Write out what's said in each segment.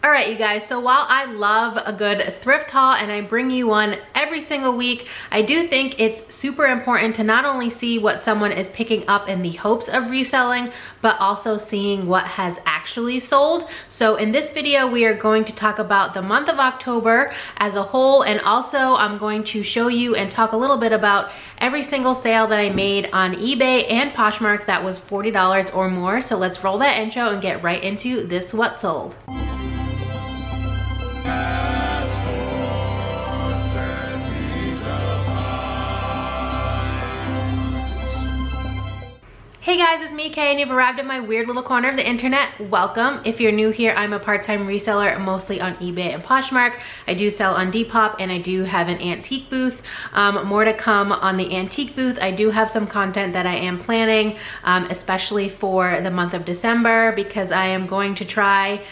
All right, you guys, so while I love a good thrift haul and I bring you one every single week, I do think it's super important to not only see what someone is picking up in the hopes of reselling, but also seeing what has actually sold. So in this video, we are going to talk about the month of October as a whole, and also I'm going to show you and talk a little bit about every single sale that I made on eBay and Poshmark that was $40 or more. So let's roll that intro and get right into this what sold. Hey guys, it's me, Kay, and you've arrived at my weird little corner of the internet. Welcome. If you're new here, I'm a part-time reseller, mostly on eBay and Poshmark. I do sell on Depop, and I do have an antique booth. More to come on the antique booth. I do have some content that I am planning, especially for the month of December, because I am going to try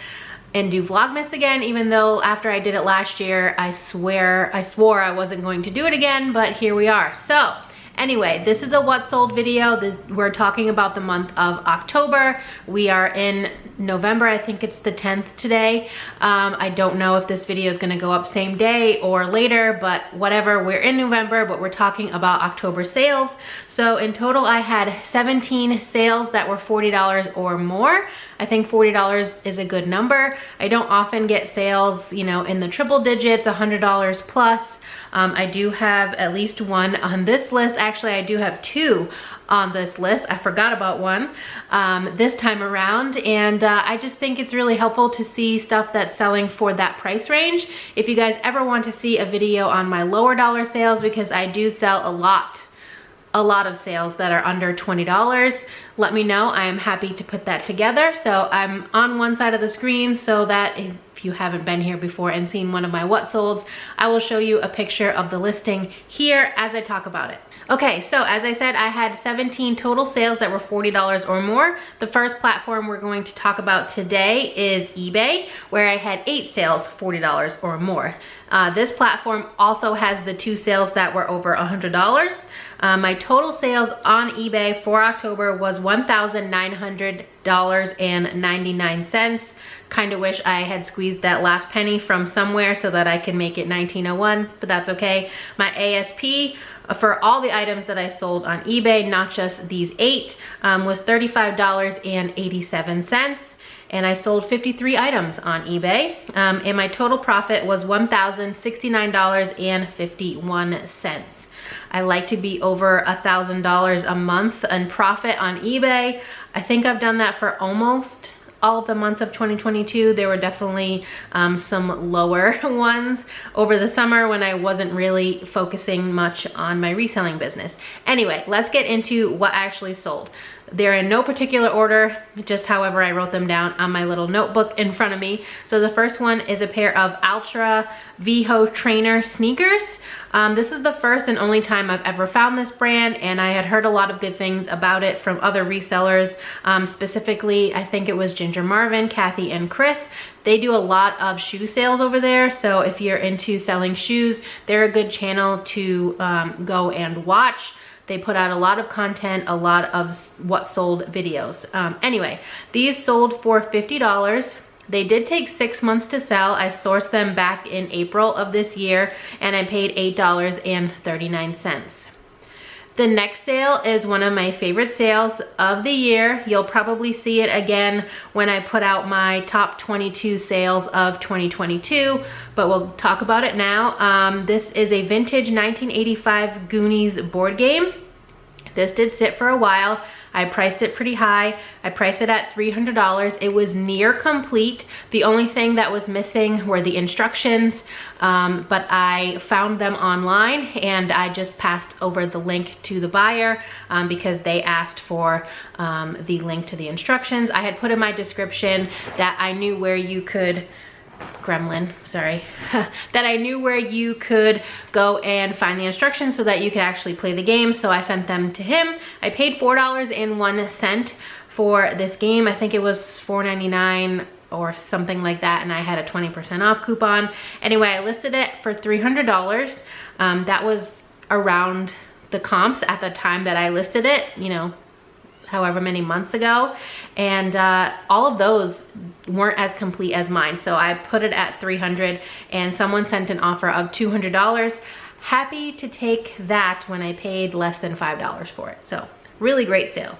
and do Vlogmas again, even though after I did it last year, I swore I wasn't going to do it again, but here we are. So anyway, this is a what sold video. We're talking about the month of October. We are in November. I think it's the 10th today. I don't know if this video is gonna go up same day or later, but whatever, we're in November, but we're talking about October sales. So in total, I had 17 sales that were $40 or more. I think $40 is a good number. I don't often get sales, you know, in the triple digits, $100 plus. I do have at least one on this list. Actually, I do have two on this list. I forgot about one this time around, and I just think it's really helpful to see stuff that's selling for that price range. If you guys ever want to see a video on my lower dollar sales, because I do sell a lot of sales that are under $20, let me know. I am happy to put that together. So I'm on one side of the screen so that if you haven't been here before and seen one of my what solds, I will show you a picture of the listing here as I talk about it. Okay, so as I said, I had 17 total sales that were $40 or more. The first platform we're going to talk about today is eBay, where I had 8 sales $40 or more. This platform also has the 2 sales that were over $100. My total sales on eBay for October was $1,900.99. Kind of wish I had squeezed that last penny from somewhere so that I can make it $1,901, but that's okay. My ASP for all the items that I sold on eBay, not just these 8, was $35.87. And I sold 53 items on eBay. And my total profit was $1,069.51. I like to be over $1,000 a month in profit on eBay. I think I've done that for almost all of the months of 2022. There were definitely some lower ones over the summer when I wasn't really focusing much on my reselling business. Anyway, let's get into what actually sold. They're in no particular order, just however I wrote them down on my little notebook in front of me. So the first one is a pair of Altra Viho trainer sneakers. This is the first and only time I've ever found this brand, and I had heard a lot of good things about it from other resellers. Specifically, I think it was Ginger Marvin, Kathy, and Chris. They do a lot of shoe sales over there, so if you're into selling shoes, they're a good channel to go and watch. They put out a lot of content, a lot of what sold videos. Anyway, these sold for $50. They did take 6 months to sell. I sourced them back in April of this year, and I paid $8.39. The next sale is one of my favorite sales of the year. You'll probably see it again when I put out my top 22 sales of 2022, but we'll talk about it now. This is a vintage 1985 Goonies board game. This did sit for a while. I priced it pretty high. I priced it at $300. It was near complete. The only thing that was missing were the instructions, but I found them online, and I just passed over the link to the buyer because they asked for the link to the instructions. I had put in my description that I knew where you could that I knew where you could go and find the instructions so that you could actually play the game. So I sent them to him. I paid $4.01 for this game. I think it was $4.99 or something like that, and I had a 20% off coupon. Anyway, I listed it for $300. That was around the comps at the time that I listed it, you know, however many months ago, and all of those weren't as complete as mine. So I put it at $300 and someone sent an offer of $200. Happy to take that when I paid less than $5 for it. So really great sale.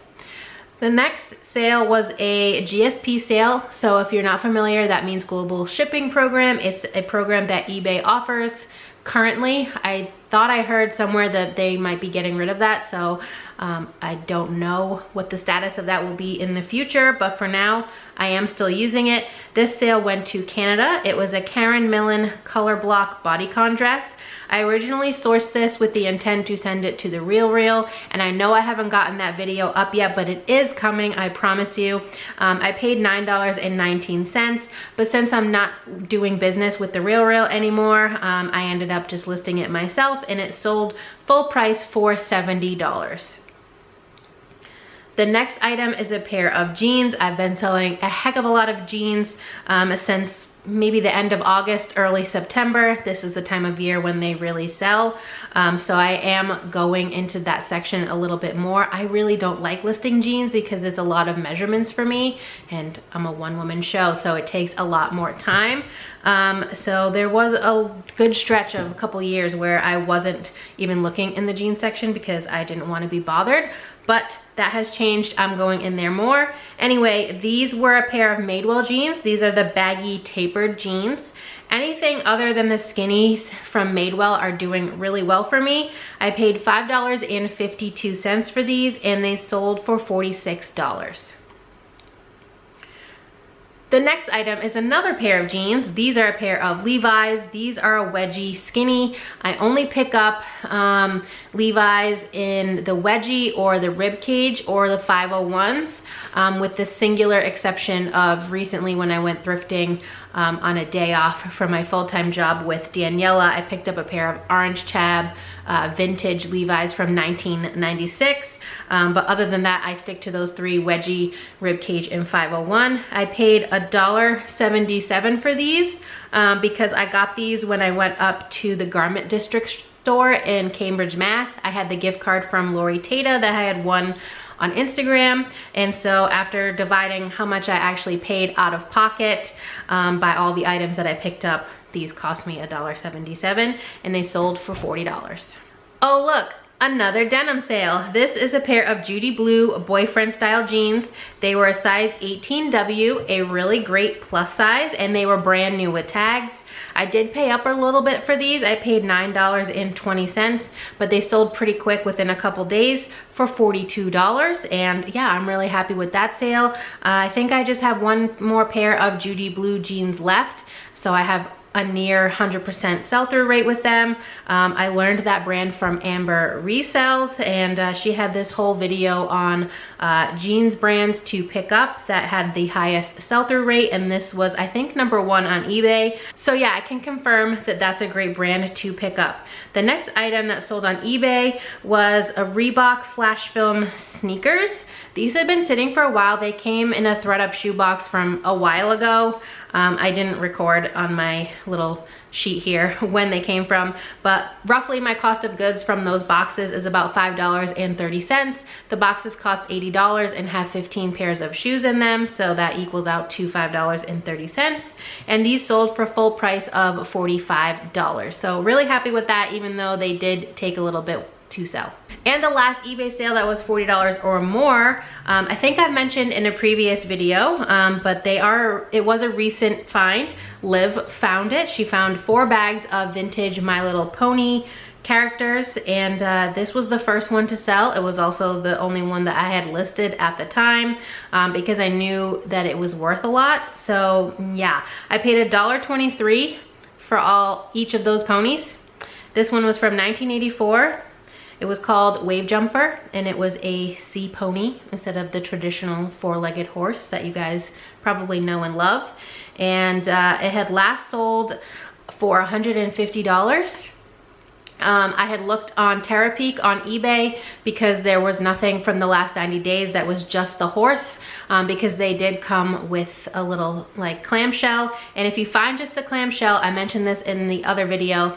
The next sale was a GSP sale. So if you're not familiar, that means Global Shipping Program. It's a program that eBay offers currently. I thought I heard somewhere that they might be getting rid of that. So I don't know what the status of that will be in the future, but for now, I am still using it. This sale went to Canada. It was a Karen Millen color block bodycon dress. I originally sourced this with the intent to send it to The RealReal, and I know I haven't gotten that video up yet, but it is coming, I promise you. I paid $9.19, but since I'm not doing business with The RealReal anymore, I ended up just listing it myself, and it sold full price for $70. The next item is a pair of jeans. I've been selling a heck of a lot of jeans since maybe the end of August, early September. This is the time of year when they really sell. So I am going into that section a little bit more. I really don't like listing jeans because it's a lot of measurements for me, and I'm a one-woman show, so it takes a lot more time. So there was a good stretch of a couple years where I wasn't even looking in the jean section because I didn't want to be bothered, but that has changed. I'm going in there more. Anyway, these were a pair of Madewell jeans. These are the baggy tapered jeans. Anything other than the skinnies from Madewell are doing really well for me. I paid $5.52 for these, and they sold for $46. The next item is another pair of jeans. These are a pair of Levi's. These are a wedgie skinny. I only pick up Levi's in the wedgie or the rib cage or the 501s, with the singular exception of recently when I went thrifting on a day off from my full-time job with Daniela. I picked up a pair of orange tab vintage Levi's from 1996. But other than that, I stick to those three: wedgie, ribcage, and 501. I paid $1.77 for these because I got these when I went up to the Garment District store in Cambridge, Mass. I had the gift card from Lori Tata that I had won on Instagram, and so after dividing how much I actually paid out of pocket by all the items that I picked up, these cost me $1.77 and they sold for $40. Oh look, another denim sale. This is a pair of Judy Blue boyfriend style jeans. They were a size 18W, a really great plus size, and they were brand new with tags. I did pay up a little bit for these. I paid $9.20, but they sold pretty quick within a couple days for $42. And yeah, I'm really happy with that sale. I think I just have one more pair of Judy Blue jeans left. So I have a near 100% sell-through rate with them. I learned that brand from Amber Resells, and she had this whole video on jeans brands to pick up that had the highest sell-through rate, and this was, I think, #1 on eBay. So yeah, I can confirm that that's a great brand to pick up. The next item that sold on eBay was a Reebok Flash Film sneakers. These had been sitting for a while. They came in a thread-up shoebox from a while ago. I didn't record on my little sheet here when they came from, but roughly my cost of goods from those boxes is about $5.30. The boxes cost $80 and have 15 pairs of shoes in them, so that equals out to $5.30. And these sold for full price of $45. So really happy with that, even though they did take a little bit to sell. And the last eBay sale that was $40 or more, I think I've mentioned in a previous video, but it was a recent find. Liv found it. She found 4 bags of vintage My Little Pony characters, and this was the first one to sell. It was also the only one that I had listed at the time because I knew that it was worth a lot. So yeah, I paid $1.23 for each of those ponies. This one was from 1984. It was called Wave Jumper, and it was a sea pony instead of the traditional 4-legged horse that you guys probably know and love. And it had last sold for $150. I had looked on Terapeak on eBay because there was nothing from the last 90 days that was just the horse, because they did come with a little like clamshell. And if you find just the clamshell, I mentioned this in the other video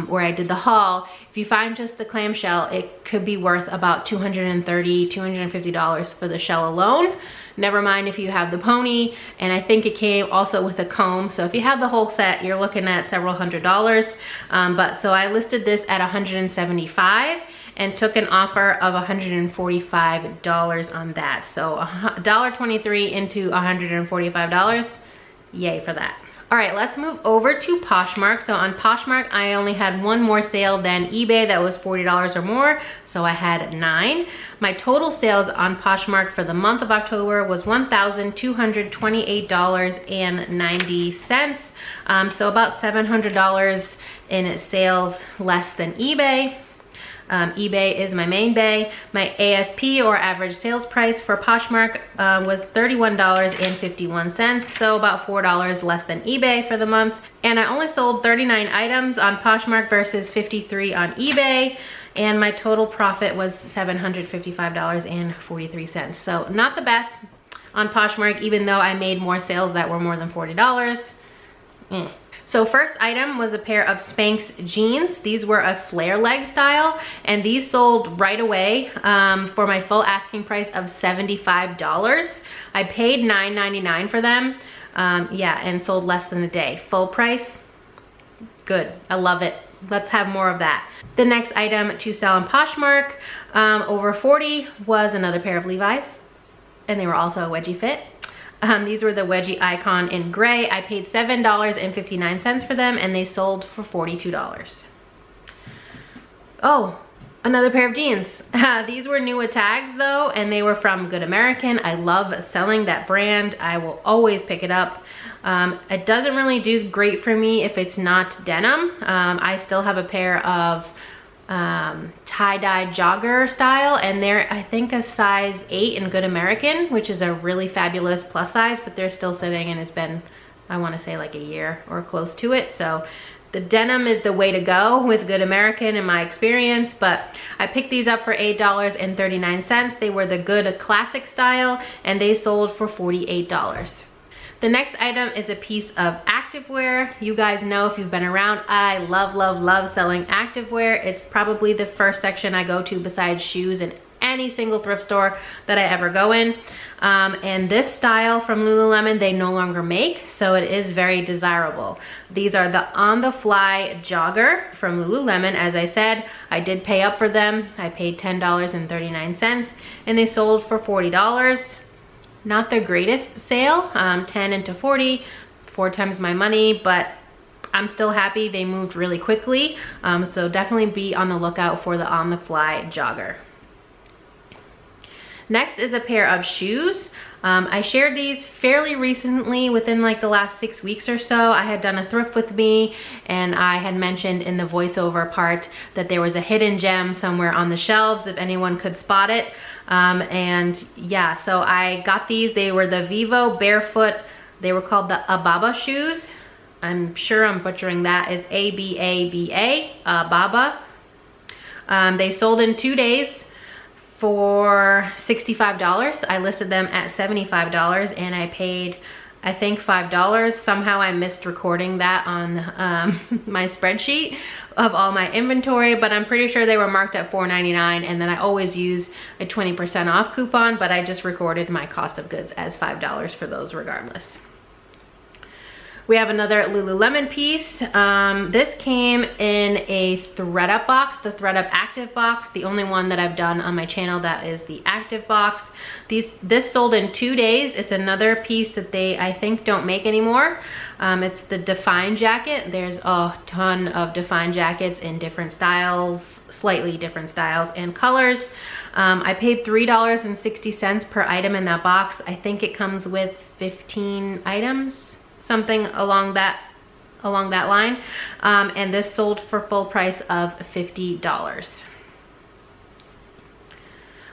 where I did the haul, if you find just the clamshell, it could be worth about $230, $250 for the shell alone. Never mind if you have the pony, and I think it came also with a comb. So if you have the whole set, you're looking at several $100s. But so I listed this at $175 and took an offer of $145 on that. So $1.23 into $145. Yay for that. All right, let's move over to Poshmark. So on Poshmark, I only had one more sale than eBay that was $40 or more, so I had 9. My total sales on Poshmark for the month of October was $1,228.90. So about $700 in sales less than eBay. eBay is my main bay. My ASP, or average sales price, for Poshmark was $31.51, so about $4 less than eBay for the month. And I only sold 39 items on Poshmark versus 53 on eBay, and my total profit was $755.43. So not the best on Poshmark, even though I made more sales that were more than $40. So first item was a pair of Spanx jeans. These were a flare leg style, and these sold right away for my full asking price of $75. I paid $9.99 for them. Yeah, and sold less than a day. Full price, good, I love it. Let's have more of that. The next item to sell on Poshmark, over 40, was another pair of Levi's, and they were also a wedgie fit. These were the Wedgie Icon in gray. I paid $7.59 for them, and they sold for $42. Oh, another pair of jeans. These were new with tags though, and they were from Good American. I love selling that brand. I will always pick it up. It doesn't really do great for me if it's not denim. I still have a pair of tie-dye jogger style, and they're, I think, a size 8 in Good American, which is a really fabulous plus size, but they're still sitting, and it's been, I want to say, like a year or close to it. So the denim is the way to go with Good American in my experience, but I picked these up for $8.39. They were the Good Classic style, and they sold for $48. The next item is a piece of activewear. You guys know, if you've been around, I love, love, love selling activewear. It's probably the first section I go to besides shoes in any single thrift store that I ever go in. And this style from Lululemon, they no longer make, so it is very desirable. These are the On the Fly jogger from Lululemon. As I said, I did pay up for them. I paid $10.39, and they sold for $40. Not the greatest sale, 10 into 40, 4 times my money, but I'm still happy. They moved really quickly, so definitely be on the lookout for the On the Fly jogger. Next is a pair of shoes. I shared these fairly recently, within like the last 6 weeks or so. I had done a thrift with me, and I had mentioned in the voiceover part that there was a hidden gem somewhere on the shelves if anyone could spot it. And yeah, so I got these. They were the Vivo Barefoot. They were called the Ababa shoes. I'm sure I'm butchering that. It's A-B-A-B-A, Ababa. They sold in 2 days for $65. I listed them at $75, and I paid, I think, $5. Somehow I missed recording that on my spreadsheet of all my inventory, but I'm pretty sure they were marked at $4.99, and then I always use a 20% off coupon, but I just recorded my cost of goods as $5 for those regardless. We have another Lululemon piece. This came in a ThredUp box, the ThredUp Active box, the only one that I've done on my channel that is the Active box. This sold in 2 days. It's another piece that they, I think, don't make anymore. It's the Define jacket. There's a ton of Define jackets in different styles, slightly different styles and colors. I paid $3.60 per item in that box. I think it comes with 15 items. Something along that line, and this sold for full price of $50.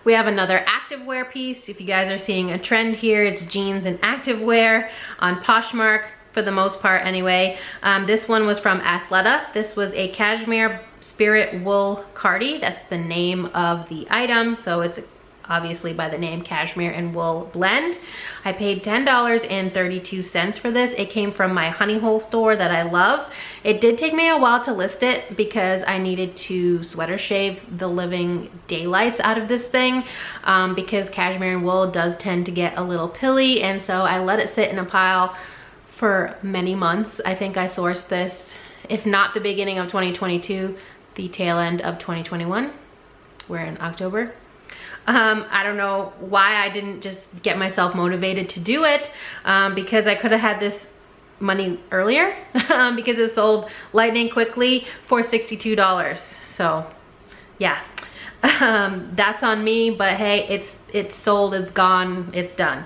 We have another activewear piece. If you guys are seeing a trend here, it's jeans and activewear on Poshmark. for the most part anyway. This one was from Athleta. This was a cashmere spirit wool cardi. That's the name of the item. So it's obviously by the name cashmere and wool blend. I paid $10.32 for this. It came from my honey hole store that I love. It did take me a while to list it because I needed to sweater shave the living daylights out of this thing, because cashmere and wool does tend to get a little pilly, and so I let it sit in a pile for many months. I think I sourced this, if not the beginning of 2022, the tail end of 2021. We're in October. I don't know why I didn't just get myself motivated to do it, because I could have had this money earlier, because it sold lightning quickly for $62. So yeah, that's on me, but hey, it's sold, it's gone, it's done.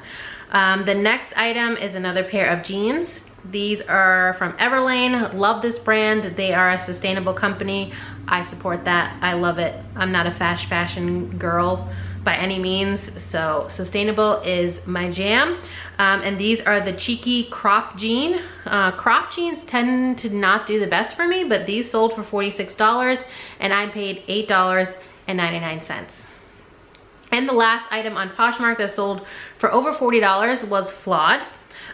The next item is another pair of jeans. These are from Everlane. Love this brand. They are a sustainable company. I support that. I love it. I'm not a fast fashion girl by any means, so sustainable is my jam. And these are the cheeky crop jean. Crop jeans tend to not do the best for me, but these sold for $46 and I paid $8.99. And the last item on Poshmark that sold for over $40 was Flawed.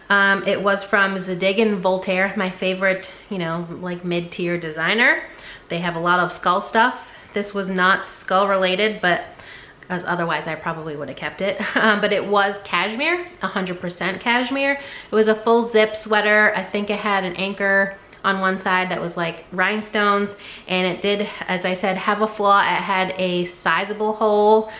It was from Zadig and Voltaire, my favorite, you know, like mid-tier designer. They have a lot of skull stuff. This was not skull related, but as otherwise I probably would have kept it. But it was cashmere, 100% cashmere. It was a full zip sweater. I think it had an anchor on one side that was like rhinestones, and it did, as I said, have a flaw. It had a sizable hole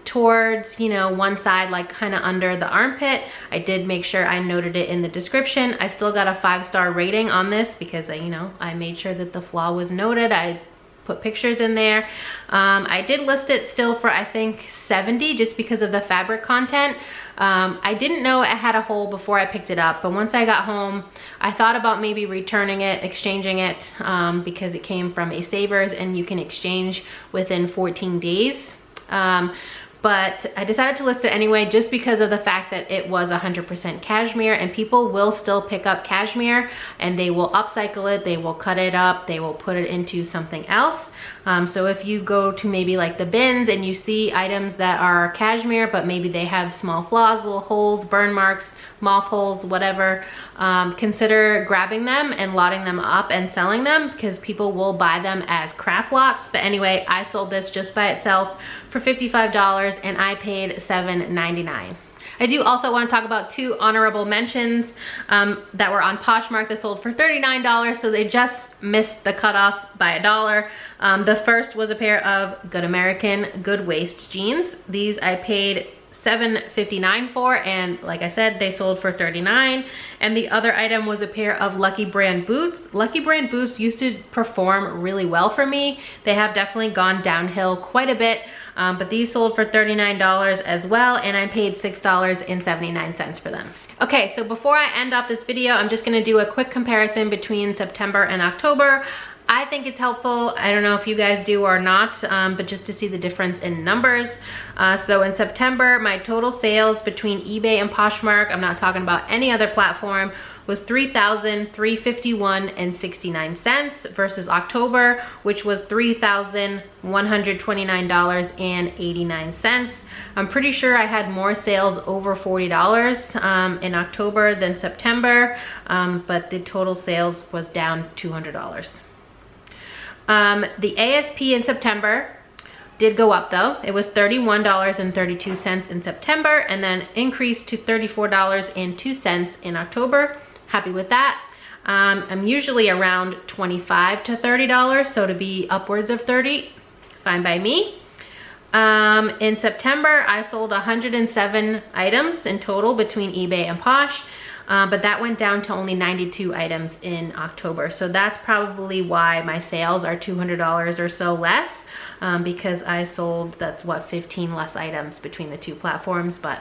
towards, you know, one side, like kind of under the armpit. I did make sure I noted it in the description. I still got a 5-star rating on this because I made sure that the flaw was noted. I put pictures in there. I did list it still for I think $70 just because of the fabric content. I didn't know it had a hole before I picked it up, but once I got home I thought about maybe returning it, exchanging it, because it came from a Savers and you can exchange within 14 days. But I decided to list it anyway just because of the fact that it was 100% cashmere, and people will still pick up cashmere and they will upcycle it, they will cut it up, they will put it into something else. So if you go to maybe like the bins and you see items that are cashmere but maybe they have small flaws, little holes, burn marks, moth holes, whatever, consider grabbing them and lotting them up and selling them, because people will buy them as craft lots. But anyway, I sold this just by itself for $55 and I paid $7.99. I do also want to talk about 2 honorable mentions that were on Poshmark that sold for $39, so they just missed the cutoff by $1. The first was a pair of Good American Good Waist jeans. These I paid $7.59 for, and like I said, they sold for $39. And the other item was a pair of Lucky Brand boots. Lucky Brand boots used to perform really well for me. They have definitely gone downhill quite a bit, but these sold for $39 as well, and I paid $6.79 for them. Okay, so before I end off this video, I'm just gonna do a quick comparison between September and October. I think it's helpful. I don't know if you guys do or not, but just to see the difference in numbers. So in September, my total sales between eBay and Poshmark, I'm not talking about any other platform, was $3,351.69 versus October, which was $3,129.89. I'm pretty sure I had more sales over $40 in October than September, but the total sales was down $200. The ASP in September did go up though. It was $31.32 in September and then increased to $34.02 in October. Happy with that. I'm usually around $25 to $30, so to be upwards of 30, fine by me. In September, I sold 107 items in total between eBay and Posh. But that went down to only 92 items in October. So that's probably why my sales are $200 or so less, because I sold, that's what, 15 less items between the 2 platforms, but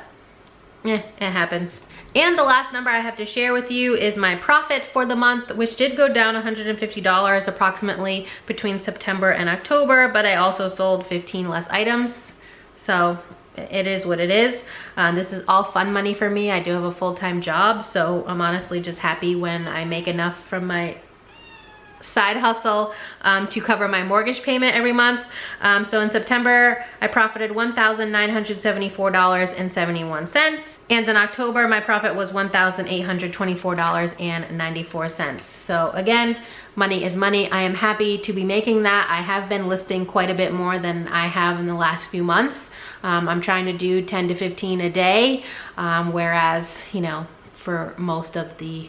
it happens. And the last number I have to share with you is my profit for the month, which did go down $150 approximately between September and October, but I also sold 15 less items. So it is what it is. This is all fun money for me. I do have a full-time job, so I'm honestly just happy when I make enough from my side hustle to cover my mortgage payment every month. So in September, I profited $1,974.71. And in October, my profit was $1,824.94. So again, money is money. I am happy to be making that. I have been listing quite a bit more than I have in the last few months. I'm trying to do 10 to 15 a day, whereas, you know, for most of the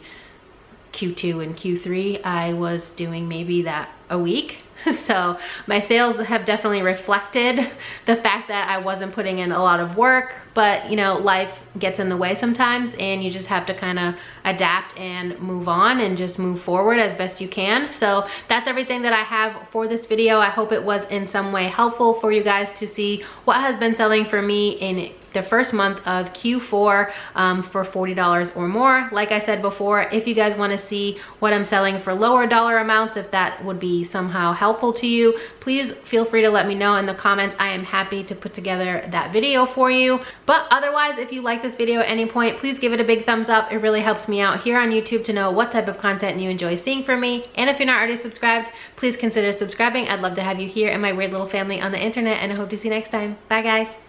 Q2 and Q3, I was doing maybe that a week. So my sales have definitely reflected the fact that I wasn't putting in a lot of work, but you know, life gets in the way sometimes and you just have to kind of adapt and move on and just move forward as best you can. So that's everything that I have for this video. I hope it was in some way helpful for you guys to see what has been selling for me in the first month of Q4 for $40 or more. Like I said before, if you guys want to see what I'm selling for lower dollar amounts, if that would be somehow helpful to you, please feel free to let me know in the comments. I am happy to put together that video for you. But otherwise, if you like this video at any point, please give it a big thumbs up. It really helps me out here on YouTube to know what type of content you enjoy seeing from me. And if you're not already subscribed, please consider subscribing. I'd love to have you here in my weird little family on the internet, and I hope to see you next time. Bye guys.